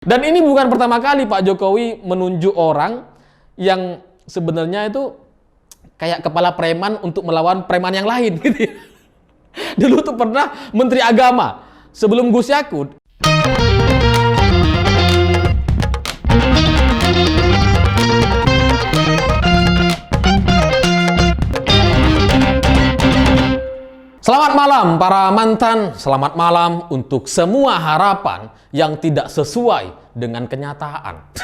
Dan ini bukan pertama kali Pak Jokowi menunjuk orang yang sebenarnya itu kayak kepala preman untuk melawan preman yang lain gitu ya. Dulu tuh pernah Menteri Agama sebelum Gus Yakut. Selamat malam para mantan, selamat malam untuk semua harapan yang tidak sesuai dengan kenyataan.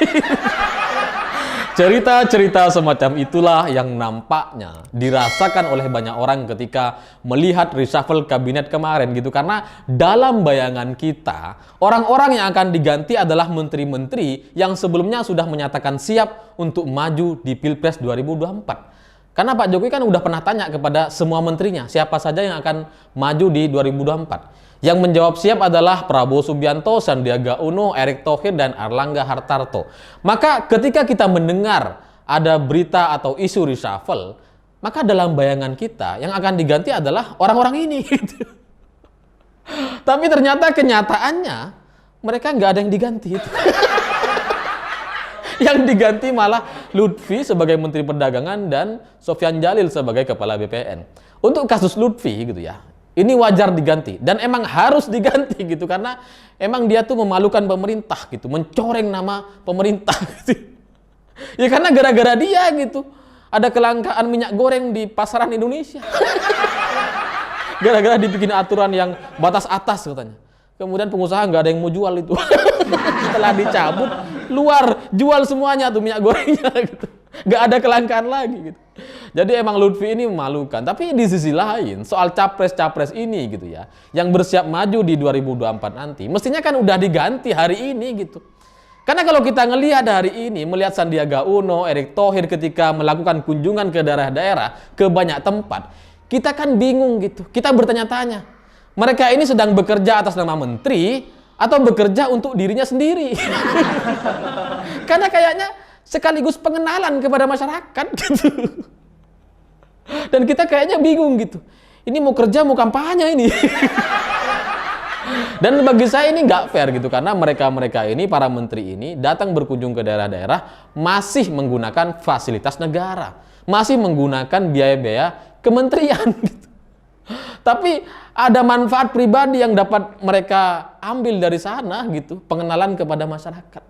Cerita-cerita semacam itulah yang nampaknya dirasakan oleh banyak orang ketika melihat reshuffle kabinet kemarin gitu. Karena dalam bayangan kita, orang-orang yang akan diganti adalah menteri-menteri yang sebelumnya sudah menyatakan siap untuk maju di Pilpres 2024. Karena Pak Jokowi kan udah pernah tanya kepada semua menterinya, siapa saja yang akan maju di 2024. Yang menjawab siap adalah Prabowo Subianto, Sandiaga Uno, Erick Thohir, dan Erlangga Hartarto. Maka ketika kita mendengar ada berita atau isu reshuffle, maka dalam bayangan kita yang akan diganti adalah orang-orang ini. Tapi ternyata kenyataannya mereka nggak ada yang diganti. Yang diganti malah Lutfi sebagai Menteri Perdagangan dan Sofyan Djalil sebagai Kepala BPN. Untuk kasus Lutfi gitu ya, ini wajar diganti dan emang harus diganti gitu karena emang dia tuh memalukan pemerintah gitu, mencoreng nama pemerintah gitu. Ya karena gara-gara dia gitu ada kelangkaan minyak goreng di pasaran Indonesia. Gara-gara dibikin aturan yang batas atas katanya. Kemudian pengusaha nggak ada yang mau jual itu. Setelah dicabut, luar jual semuanya tuh minyak gorengnya gitu. Nggak ada kelangkaan lagi gitu. Jadi emang Lutfi ini memalukan. Tapi di sisi lain, soal capres-capres ini gitu ya, yang bersiap maju di 2024 nanti, mestinya kan udah diganti hari ini gitu. Karena kalau kita ngelihat hari ini, melihat Sandiaga Uno, Erick Thohir ketika melakukan kunjungan ke daerah-daerah, ke banyak tempat, kita kan bingung gitu. Kita bertanya-tanya, mereka ini sedang bekerja atas nama menteri atau bekerja untuk dirinya sendiri? Karena kayaknya sekaligus pengenalan kepada masyarakat gitu. Dan kita kayaknya bingung gitu. Ini mau kerja mau kampanye ini. Dan bagi saya ini nggak fair gitu karena mereka-mereka ini, para menteri ini datang berkunjung ke daerah-daerah masih menggunakan fasilitas negara, masih menggunakan biaya-biaya kementerian gitu. Tapi ada manfaat pribadi yang dapat mereka ambil dari sana gitu, pengenalan kepada masyarakat.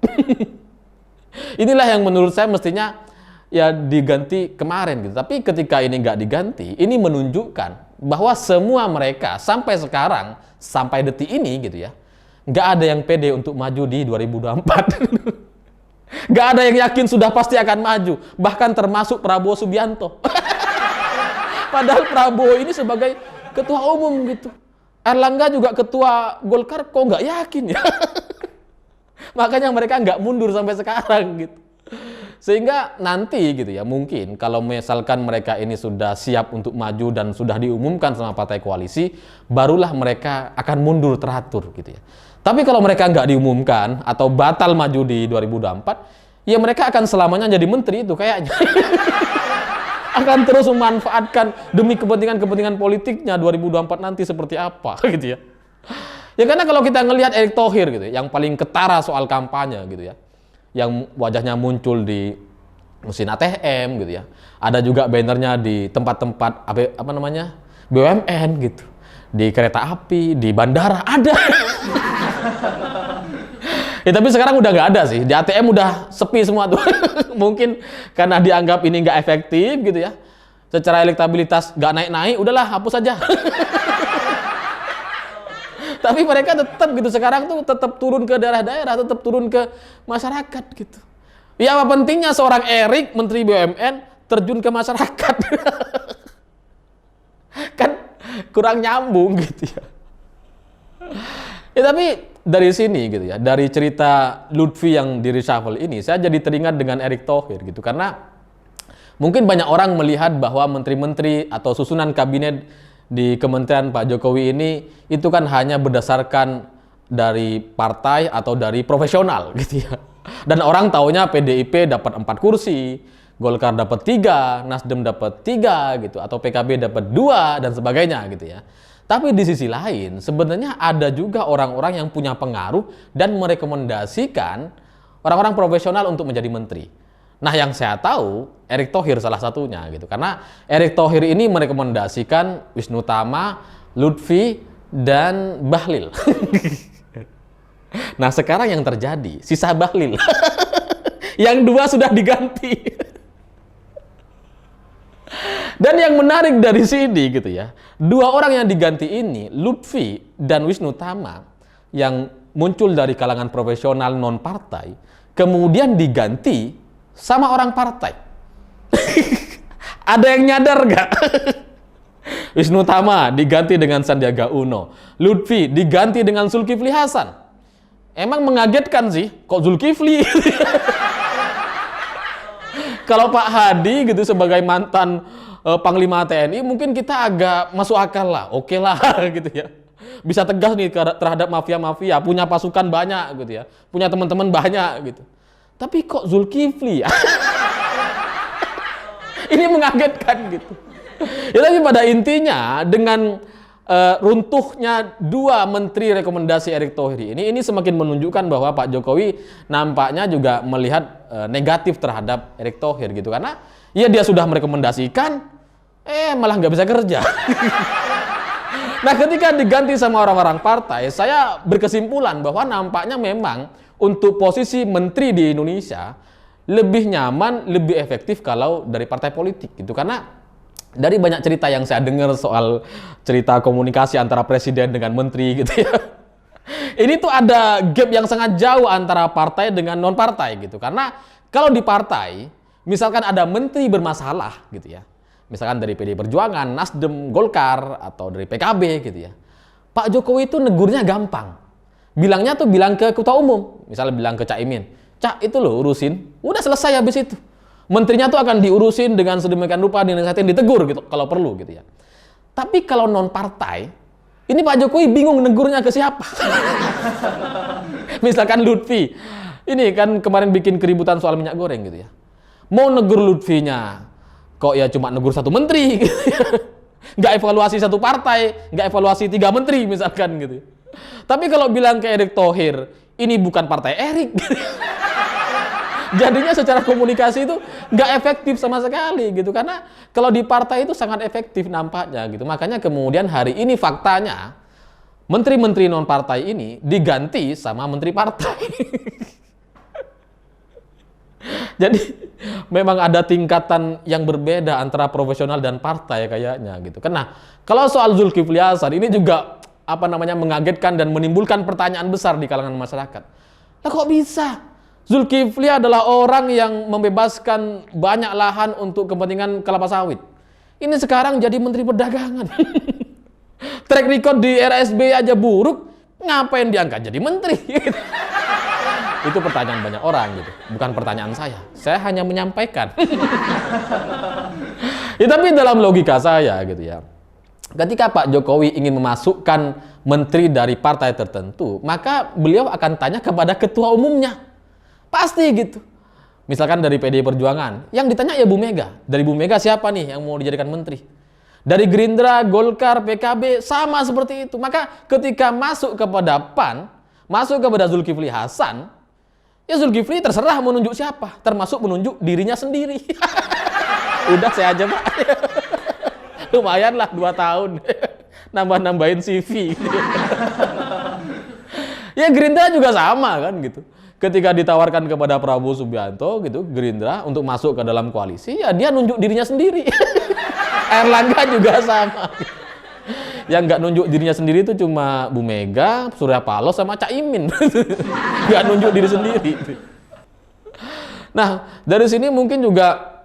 Inilah yang menurut saya mestinya ya diganti kemarin gitu. Tapi ketika ini nggak diganti, ini menunjukkan bahwa semua mereka sampai sekarang, sampai detik ini gitu ya, nggak ada yang pede untuk maju di 2024. Nggak ada yang yakin sudah pasti akan maju, bahkan termasuk Prabowo Subianto. Padahal Prabowo ini sebagai ketua umum gitu. Erlangga juga ketua Golkar, kok nggak yakin ya? Makanya mereka nggak mundur sampai sekarang gitu. Sehingga nanti gitu ya, mungkin kalau misalkan mereka ini sudah siap untuk maju dan sudah diumumkan sama partai koalisi, barulah mereka akan mundur teratur gitu ya. Tapi kalau mereka nggak diumumkan atau batal maju di 2024, ya mereka akan selamanya jadi menteri itu kayaknya. Akan terus memanfaatkan demi kepentingan-kepentingan politiknya 2024 nanti seperti apa gitu ya. Ya karena kalau kita ngelihat Erick Thohir gitu ya, yang paling ketara soal kampanye gitu ya, yang wajahnya muncul di mesin ATM gitu ya, ada juga bannernya di tempat-tempat apa namanya BUMN gitu, di kereta api, di bandara ada. Ya tapi sekarang udah nggak ada sih, di ATM udah sepi semua tuh. Mungkin karena dianggap ini nggak efektif gitu ya, secara elektabilitas nggak naik-naik, udahlah hapus aja. Tapi mereka tetap gitu, sekarang tuh tetap turun ke daerah-daerah, tetap turun ke masyarakat gitu. Ya apa pentingnya seorang Erick, Menteri BUMN, terjun ke masyarakat? Kan kurang nyambung gitu ya. Ya tapi dari sini gitu ya, dari cerita Lutfi yang di reshuffle ini, saya jadi teringat dengan Erick Thohir gitu. Karena mungkin banyak orang melihat bahwa menteri-menteri atau susunan kabinet di kementerian Pak Jokowi ini itu kan hanya berdasarkan dari partai atau dari profesional gitu ya. Dan orang taunya PDIP dapat 4 kursi, Golkar dapat 3, Nasdem dapat 3 gitu, atau PKB dapat 2 dan sebagainya gitu ya. Tapi di sisi lain, sebenarnya ada juga orang-orang yang punya pengaruh dan merekomendasikan orang-orang profesional untuk menjadi menteri. Nah, yang saya tahu, Erick Thohir salah satunya gitu. Karena Erick Thohir ini merekomendasikan Wisnu Tama, Lutfi, dan Bahlil. Nah, sekarang yang terjadi, sisa Bahlil. Yang dua sudah diganti. Dan yang menarik dari sini gitu ya, dua orang yang diganti ini, Lutfi dan Wisnu Tama, yang muncul dari kalangan profesional non-partai, kemudian diganti sama orang partai. Ada yang nyadar gak? Wisnu Tama diganti dengan Sandiaga Uno, Lutfi diganti dengan Zulkifli Hasan. Emang mengagetkan sih, kok Zulkifli? Kalau Pak Hadi gitu sebagai mantan Panglima TNI mungkin kita agak masuk akal lah, oke lah gitu ya. Bisa tegas nih terhadap mafia-mafia, punya pasukan banyak gitu ya, punya teman-teman banyak gitu. Tapi kok Zulkifli ya? Ini mengagetkan gitu. Ya, tapi pada intinya dengan runtuhnya dua menteri rekomendasi Erick Thohir ini semakin menunjukkan bahwa Pak Jokowi nampaknya juga melihat negatif terhadap Erick Thohir gitu, karena ya dia sudah merekomendasikan malah nggak bisa kerja. Nah, ketika diganti sama orang-orang partai, saya berkesimpulan bahwa nampaknya memang untuk posisi menteri di Indonesia lebih nyaman, lebih efektif kalau dari partai politik gitu. Karena dari banyak cerita yang saya dengar soal cerita komunikasi antara presiden dengan menteri gitu ya. Ini tuh ada gap yang sangat jauh antara partai dengan non partai gitu. Karena kalau di partai, misalkan ada menteri bermasalah gitu ya. Misalkan dari PDI Perjuangan, Nasdem, Golkar, atau dari PKB gitu ya. Pak Jokowi itu negurnya gampang. Bilangnya tuh bilang ke ketua umum. Misalnya bilang ke Cak Imin, Cak itu loh urusin, udah selesai habis itu. Menterinya tuh akan diurusin dengan sedemikian rupa, dinasihatin, ditegur gitu kalau perlu gitu ya. Tapi kalau non partai, ini Pak Jokowi bingung negurnya ke siapa. Misalkan Lutfi, ini kan kemarin bikin keributan soal minyak goreng gitu ya. Mau negur Lutfinya, kok ya cuma negur satu menteri gitu ya. Nggak evaluasi satu partai, nggak evaluasi 3 menteri misalkan gitu. Tapi kalau bilang ke Erick Thohir, ini bukan partai Erick. Jadinya secara komunikasi itu nggak efektif sama sekali gitu. Karena kalau di partai itu sangat efektif nampaknya gitu. Makanya kemudian hari ini faktanya menteri-menteri non partai ini diganti sama menteri partai. Jadi memang ada tingkatan yang berbeda antara profesional dan partai kayaknya gitu. Karena kalau soal Zulkifli Hasan ini juga mengagetkan dan menimbulkan pertanyaan besar di kalangan masyarakat. Lah kok bisa? Zulkifli adalah orang yang membebaskan banyak lahan untuk kepentingan kelapa sawit. Ini sekarang jadi menteri perdagangan. Track record di RSB aja buruk, ngapain diangkat jadi menteri? Itu pertanyaan banyak orang gitu, bukan pertanyaan saya. Saya hanya menyampaikan. Ya, tapi dalam logika saya gitu ya, ketika Pak Jokowi ingin memasukkan menteri dari partai tertentu, maka beliau akan tanya kepada ketua umumnya. Pasti gitu. Misalkan dari PDI Perjuangan, yang ditanya ya Bu Mega. Dari Bu Mega siapa nih yang mau dijadikan menteri? Dari Gerindra, Golkar, PKB, sama seperti itu. Maka ketika masuk kepada PAN, masuk kepada Zulkifli Hasan, ya Zulkifli terserah menunjuk siapa, termasuk menunjuk dirinya sendiri. Udah saya aja Pak. Lumayan lah 2 tahun. Nambah-nambahin CV. Ya Gerindra juga sama kan gitu. Ketika ditawarkan kepada Prabowo Subianto gitu, Gerindra untuk masuk ke dalam koalisi, ya dia nunjuk dirinya sendiri. Erlangga juga sama. Yang nggak nunjuk dirinya sendiri itu cuma Bu Mega, Surya Paloh sama Cak Imin. Nggak nunjuk diri sendiri. Nah, dari sini mungkin juga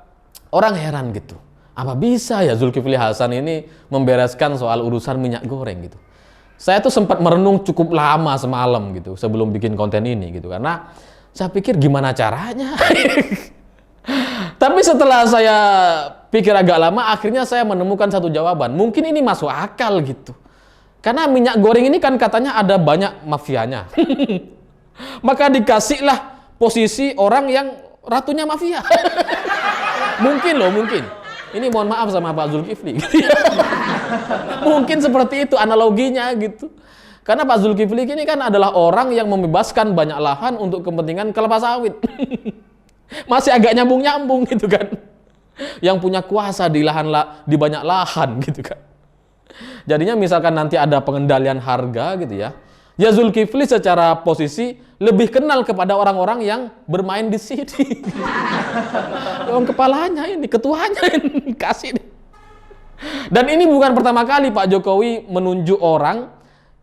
orang heran gitu. Apa bisa ya Zulkifli Hasan ini membereskan soal urusan minyak goreng gitu. Saya tuh sempat merenung cukup lama semalam gitu sebelum bikin konten ini gitu, karena saya pikir gimana caranya. Tapi setelah saya pikir agak lama, akhirnya saya menemukan satu jawaban. Mungkin ini masuk akal gitu. Karena minyak goreng ini kan katanya ada banyak mafianya. Maka dikasihlah posisi orang yang ratunya mafia. Mungkin loh, mungkin. Ini mohon maaf sama Pak Zulkifli. Mungkin seperti itu analoginya gitu. Karena Pak Zulkifli ini kan adalah orang yang membebaskan banyak lahan untuk kepentingan kelapa sawit. Masih agak nyambung-nyambung gitu kan. Yang punya kuasa di di banyak lahan gitu kan. Jadinya misalkan nanti ada pengendalian harga gitu ya. Ya Zulkifli secara posisi lebih kenal kepada orang-orang yang bermain di sini. Orang kepalanya ini, ketuanya ini kasih. Dan ini bukan pertama kali Pak Jokowi menunjuk orang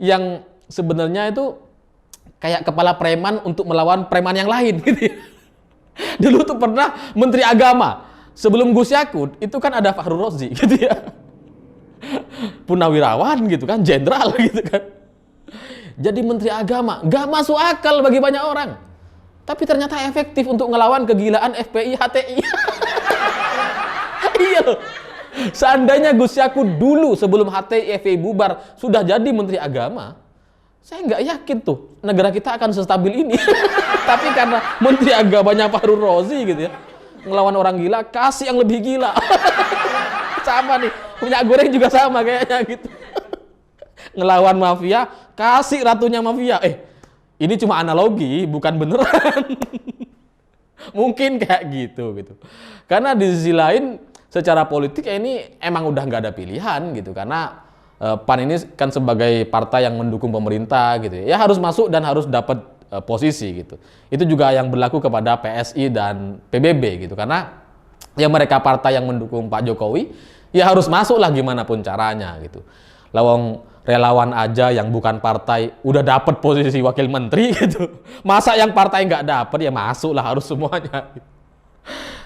yang sebenarnya itu kayak kepala preman untuk melawan preman yang lain gitu ya. Dulu tuh pernah Menteri Agama sebelum Gus Yakut itu kan ada Fakhrul Razi gitu ya. Punawirawan gitu kan, jenderal gitu kan. Jadi Menteri Agama, gak masuk akal bagi banyak orang. Tapi ternyata efektif untuk ngelawan kegilaan FPI HTI. Iya loh. Seandainya Gus Yakut dulu sebelum HTI FPI bubar sudah jadi Menteri Agama, saya nggak yakin tuh negara kita akan sestabil ini. Tapi karena Menteri Agamanya Fakhrul Razi gitu ya, ngelawan orang gila, kasih yang lebih gila. Sama nih, minyak goreng juga sama kayaknya gitu. Ngelawan mafia, kasih ratunya mafia. Ini cuma analogi, bukan beneran. Mungkin kayak gitu. Karena di sisi lain, secara politik ini emang udah nggak ada pilihan gitu. Karena PAN ini kan sebagai partai yang mendukung pemerintah gitu. Ya harus masuk dan harus dapat posisi gitu. Itu juga yang berlaku kepada PSI dan PBB gitu. Karena ya mereka partai yang mendukung Pak Jokowi, ya harus masuk lah gimana pun caranya gitu. Lawang relawan aja yang bukan partai udah dapat posisi wakil menteri gitu. Masa yang partai nggak dapat ya masuk lah harus semuanya.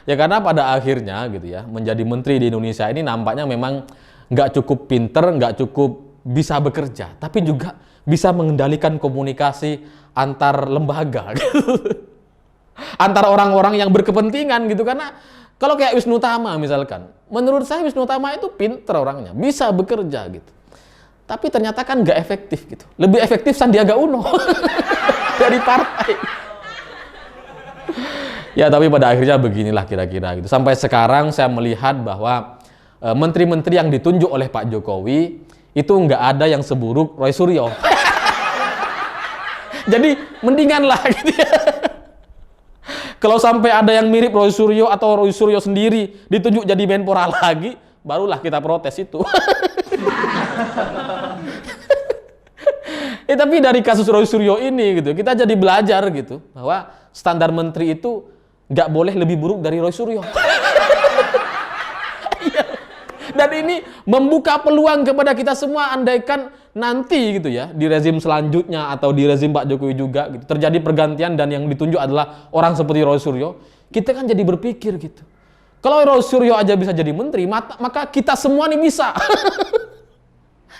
Ya karena pada akhirnya gitu ya menjadi menteri di Indonesia ini nampaknya memang nggak cukup pinter, nggak cukup bisa bekerja, tapi juga bisa mengendalikan komunikasi antar lembaga, gitu. Antar orang-orang yang berkepentingan gitu. Karena kalau kayak Wisnu Tama misalkan, menurut saya Wisnu Tama itu pinter orangnya, bisa bekerja gitu. Tapi ternyata kan nggak efektif gitu. Lebih efektif Sandiaga Uno dari partai. Ya tapi pada akhirnya beginilah kira-kira gitu. Sampai sekarang saya melihat bahwa menteri-menteri yang ditunjuk oleh Pak Jokowi itu nggak ada yang seburuk Roy Suryo. Jadi mendingan lah gitu ya. Kalau sampai ada yang mirip Roy Suryo atau Roy Suryo sendiri ditunjuk jadi Menpora lagi, barulah kita protes itu. Tapi dari kasus Roy Suryo ini gitu, kita jadi belajar gitu bahwa standar menteri itu nggak boleh lebih buruk dari Roy Suryo. Dan ini membuka peluang kepada kita semua, andaikan nanti gitu ya di rezim selanjutnya atau di rezim Pak Jokowi juga gitu, terjadi pergantian dan yang ditunjuk adalah orang seperti Roy Suryo, kita kan jadi berpikir gitu. Kalau Roy Suryo aja bisa jadi menteri, maka kita semua nih bisa.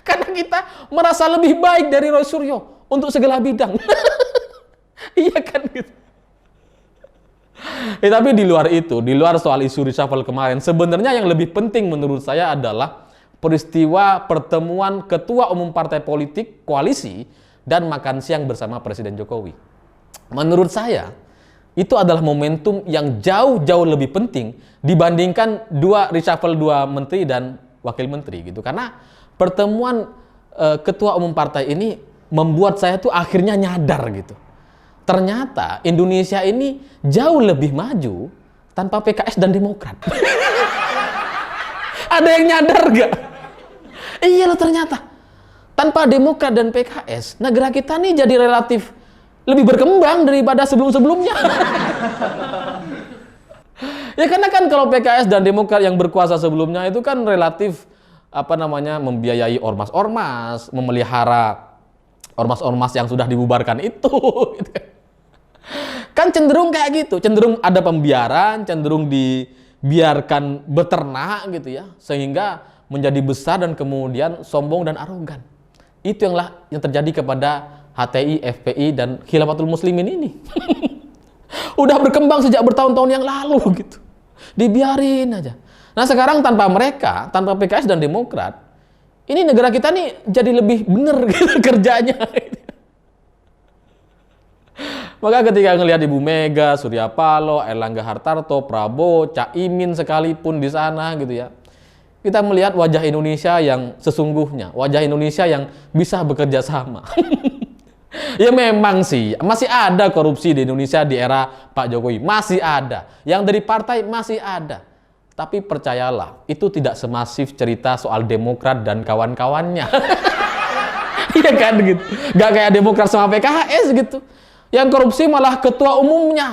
Karena kita merasa lebih baik dari Roy Suryo untuk segala bidang. Iya kan gitu. Tapi di luar itu, di luar soal isu reshuffle kemarin, sebenarnya yang lebih penting menurut saya adalah peristiwa pertemuan ketua umum partai politik koalisi dan makan siang bersama Presiden Jokowi. Menurut saya, itu adalah momentum yang jauh-jauh lebih penting dibandingkan reshuffle dua menteri dan wakil menteri gitu. Karena pertemuan ketua umum partai ini membuat saya tuh akhirnya nyadar gitu. Ternyata Indonesia ini jauh lebih maju tanpa PKS dan Demokrat. Ada yang nyadar gak? Iya loh ternyata. Tanpa Demokrat dan PKS, negara kita nih jadi relatif lebih berkembang daripada sebelum-sebelumnya. Ya karena kan kalau PKS dan Demokrat yang berkuasa sebelumnya itu kan relatif membiayai ormas-ormas, memelihara ormas-ormas yang sudah dibubarkan itu. Kan cenderung kayak gitu, cenderung ada pembiaran, cenderung dibiarkan beternak gitu ya, sehingga menjadi besar dan kemudian sombong dan arogan. Itu yang terjadi kepada HTI, FPI dan Khilafatul Muslimin ini. Udah berkembang sejak bertahun-tahun yang lalu gitu. Dibiarin aja. Nah sekarang tanpa mereka, tanpa PKS dan Demokrat, ini negara kita nih jadi lebih bener gitu kerjanya. Maka ketika ngelihat Ibu Mega, Surya Paloh, Erlangga Hartarto, Prabowo, Caimin sekalipun di sana gitu ya, kita melihat wajah Indonesia yang sesungguhnya, wajah Indonesia yang bisa bekerja sama. Ya memang sih, masih ada korupsi di Indonesia di era Pak Jokowi, masih ada. Yang dari partai masih ada. Tapi percayalah, itu tidak semasif cerita soal Demokrat dan kawan-kawannya. Iya kan gitu. Gak kayak Demokrat sama PKS gitu. Yang korupsi malah ketua umumnya.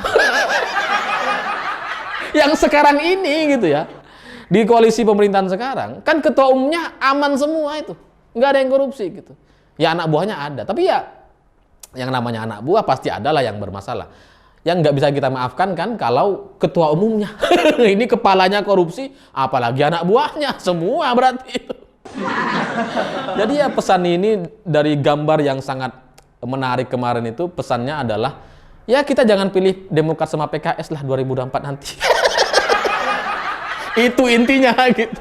Yang sekarang ini gitu ya. Di koalisi pemerintahan sekarang, kan ketua umumnya aman semua itu. Nggak ada yang korupsi gitu. Ya anak buahnya ada. Tapi ya, yang namanya anak buah pasti adalah yang bermasalah. Yang nggak bisa kita maafkan kan kalau ketua umumnya. Ini kepalanya korupsi, apalagi anak buahnya. Semua berarti itu. Jadi ya pesan ini dari gambar yang sangat menarik kemarin itu, pesannya adalah, ya kita jangan pilih Demokrat sama PKS lah 2024 nanti. Itu intinya gitu.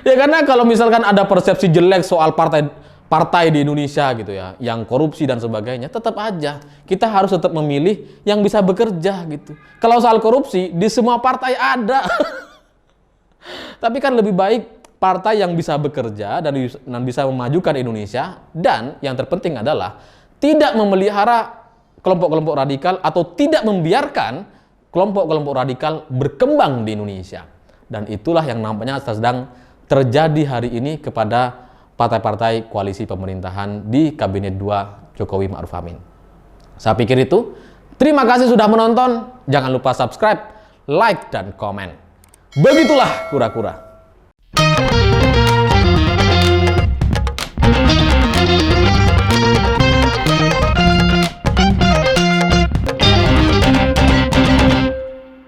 Ya karena kalau misalkan ada persepsi jelek soal partai di Indonesia gitu ya, yang korupsi dan sebagainya, tetap aja kita harus tetap memilih yang bisa bekerja gitu. Kalau soal korupsi di semua partai ada. Tapi kan lebih baik partai yang bisa bekerja dan bisa memajukan Indonesia, dan yang terpenting adalah tidak memelihara kelompok-kelompok radikal atau tidak membiarkan kelompok-kelompok radikal berkembang di Indonesia. Dan itulah yang nampaknya sedang terjadi hari ini kepada partai-partai koalisi pemerintahan di Kabinet 2 Jokowi Ma'ruf Amin. Saya pikir itu. Terima kasih sudah menonton. Jangan lupa subscribe, like, dan komen. Begitulah kura-kura.